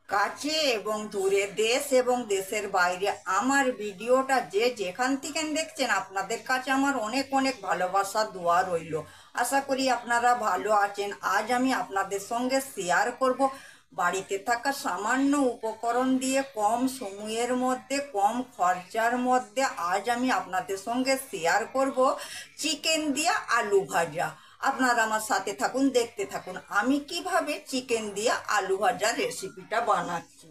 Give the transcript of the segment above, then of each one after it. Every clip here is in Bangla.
কাছে এবং দূরে, দেশ এবং দেশের বাইরে আমার ভিডিওটা যে যেখান থেকে দেখছেন, আপনাদের কাছে আমার অনেক অনেক ভালোবাসা দোয়া রইল। আশা করি আপনারা ভালো আছেন। আজ আমি আপনাদের সঙ্গে শেয়ার করব বাড়িতে থাকা সামান্য উপকরণ দিয়ে কম সময়ের মধ্যে কম খরচার মধ্যে আজ আমি আপনাদের সঙ্গে শেয়ার করব চিকেন দিয়ে আলু ভাজা। আপনারা আমার সাথে থাকুন, দেখতে থাকুন আমি কিভাবে চিকেন দিয়ে আলু ভাজার রেসিপিটা বানাচ্ছি।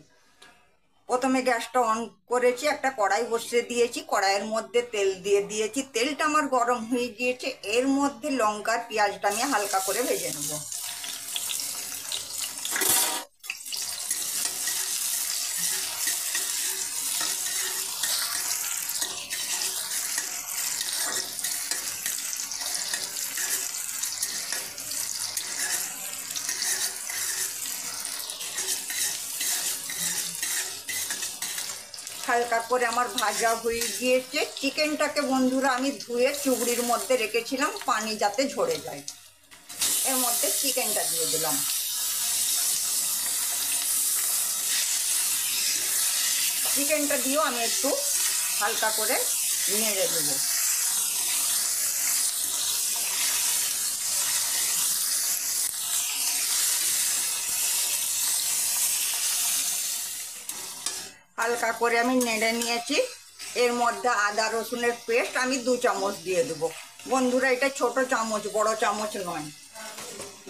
প্রথমে গ্যাসটা অন করেছি, একটা কড়াই বসিয়ে দিয়েছি, কড়াইয়ের মধ্যে তেল দিয়ে দিয়েছি। তেলটা আমার গরম হয়ে গিয়েছে, এর মধ্যে লঙ্কার পেঁয়াজটা আমি হালকা করে ভেজে নেব। হালকা করে আমার ভাজা হয়ে গিয়েছে। চিকেনটাকে বন্ধুরা আমি ধুয়ে চুবড়ির মধ্যে রেখেছিলাম, পানি যাতে ঝরে যায়। এর মধ্যে চিকেনটা দিয়ে দিলাম। চিকেনটা দিয়েও আমি একটু হালকা করে নেড়ে দেবো। হালকা করে আমি নেড়ে নিয়েছি। এর মধ্যে আদা রসুনের পেস্ট আমি 2 চামচ দিয়ে দেবো। বন্ধুরা এটা ছোট চামচ, বড় চামচ নয়।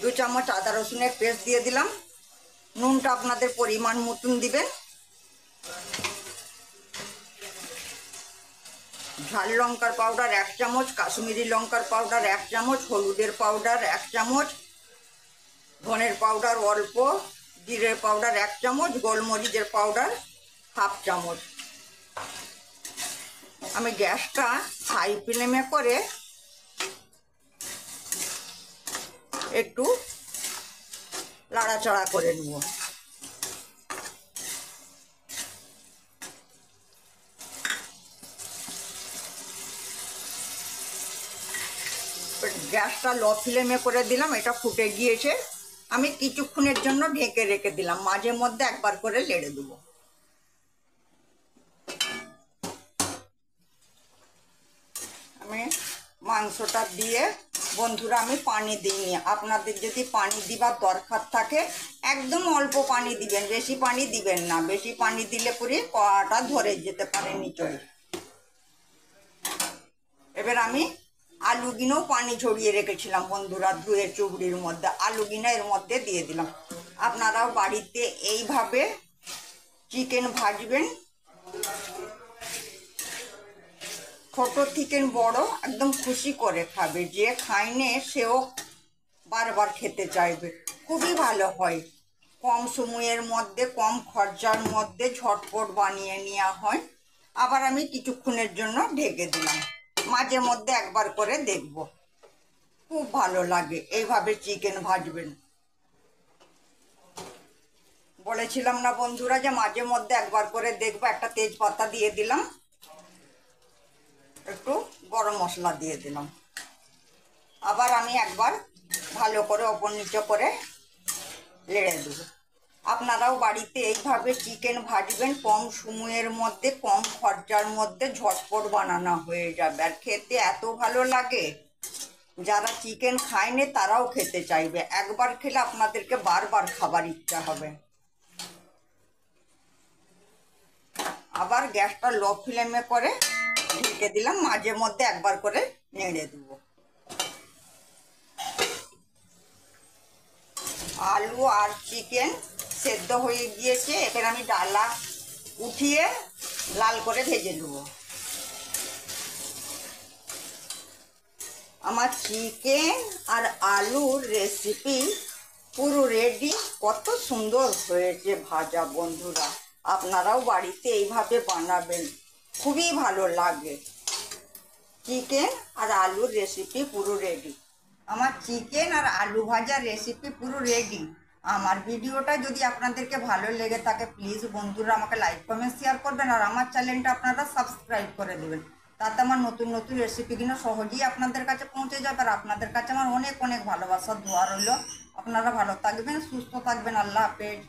2 চামচ আদা রসুনের পেস্ট দিয়ে দিলাম। নুনটা আপনাদের পরিমাণ মতন দিবেন। ঝাল লঙ্কার পাউডার 1 চামচ, কাশ্মীরি লঙ্কার পাউডার 1 চামচ, হলুদের পাউডার 1 চামচ, ধনের পাউডার অল্প, জিরের পাউডার 1 চামচ, গোলমরিচের পাউডার 1/2 চামচ। আমি গ্যাসটা হাই ফ্লেমে করে একটু লাড়াচাড়া করে নেব। গ্যাসটা লো ফ্লেমে করে দিলাম, এটা ফুটে গিয়েছে। আমি কিছুক্ষণের জন্য ঢেকে রেখে দিলাম, মাঝে মধ্যে একবার করে নেড়ে দেবো। আমি মাংসটা দিয়ে বন্ধুরা আমি পানি দিইনি। আপনাদের যদি পানি দিবার দরকার থাকে একদম অল্প পানি দিবেন, বেশি পানি দিবেন না। বেশি পানি দিলে পরে কড়াটা ধরে যেতে পারে নিচে। এবার আমি আলুগুলোও পানি ঝরিয়ে রেখেছিলাম বন্ধুরা, ধুয়ে চুবড়ির মধ্যে আলুগুলো এর মধ্যে দিয়ে দিলাম। আপনারাও বাড়িতে এইভাবে চিকেন ভাজবেন। ছোট চিকেন বড় একদম খুশি করে খাবে, যে খায়নি সেও বারবার খেতে চাইবে। খুবই ভালো হয়, কম সময়ের মধ্যে কম খরচার মধ্যে ঝটপট বানিয়ে নেওয়া হয়। আবার আমি কিছুক্ষণের জন্য ঢেকে দিলাম, মাঝে মধ্যে একবার করে দেখব। খুব ভালো লাগে এইভাবে চিকেন ভাজবেন। বলেছিলাম না বন্ধুরা যে মাঝে মধ্যে একবার করে দেখবো। একটা তেজপাতা দিয়ে দিলাম, একটু গরম মশলা দিয়ে দিলাম। আবার আমি একবার ভালো করে ওপর নিচে করে নেড়ে দেবো। আপনারাও বাড়িতে এইভাবে চিকেন ভাজবেন, কম সময়ের মধ্যে কম খরচার মধ্যে ঝটপট বানানো হয়ে যাবে। আর খেতে এত ভালো লাগে, যারা চিকেন খায়নি তারাও খেতে চাইবে। একবার খেলে আপনাদেরকে বারবার খাবার ইচ্ছা হবে। আবার গ্যাসটা লো ফ্লেমে করে ঢেকে দিলাম, মাঝে মধ্যে একবার করে নেড়ে দেবো। আলু আর চিকেন সেদ্ধ হয়ে গিয়েছে। এবার আমি ডালা উঠিয়ে লাল করে ভেজে দেবো। আমার চিকেন আর আলুর রেসিপি পুরো রেডি। কত সুন্দর হয়েছে ভাজা বন্ধুরা, আপনারাও বাড়িতে এইভাবে বানাবেন, খুবই ভালো লাগে। চিকেন আর আলুর রেসিপি পুরো রেডি। আমার চিকেন আর আলু ভাজার রেসিপি পুরো রেডি। আমার ভিডিওটা যদি আপনাদেরকে ভালো লেগে থাকে প্লিজ বন্ধুরা আমাকে লাইক কমেন্ট শেয়ার করবেন, আর আমার চ্যানেলটা আপনারা সাবস্ক্রাইব করে দেবেন। তাতে আমার নতুন নতুন রেসিপিগুলো সহজেই আপনাদের কাছে পৌঁছে যাবে। আর আপনাদের কাছে আমার অনেক অনেক ভালোবাসার দোয়া রইল। আপনারা ভালো থাকবেন, সুস্থ থাকবেন। আল্লাহ হাফেজ।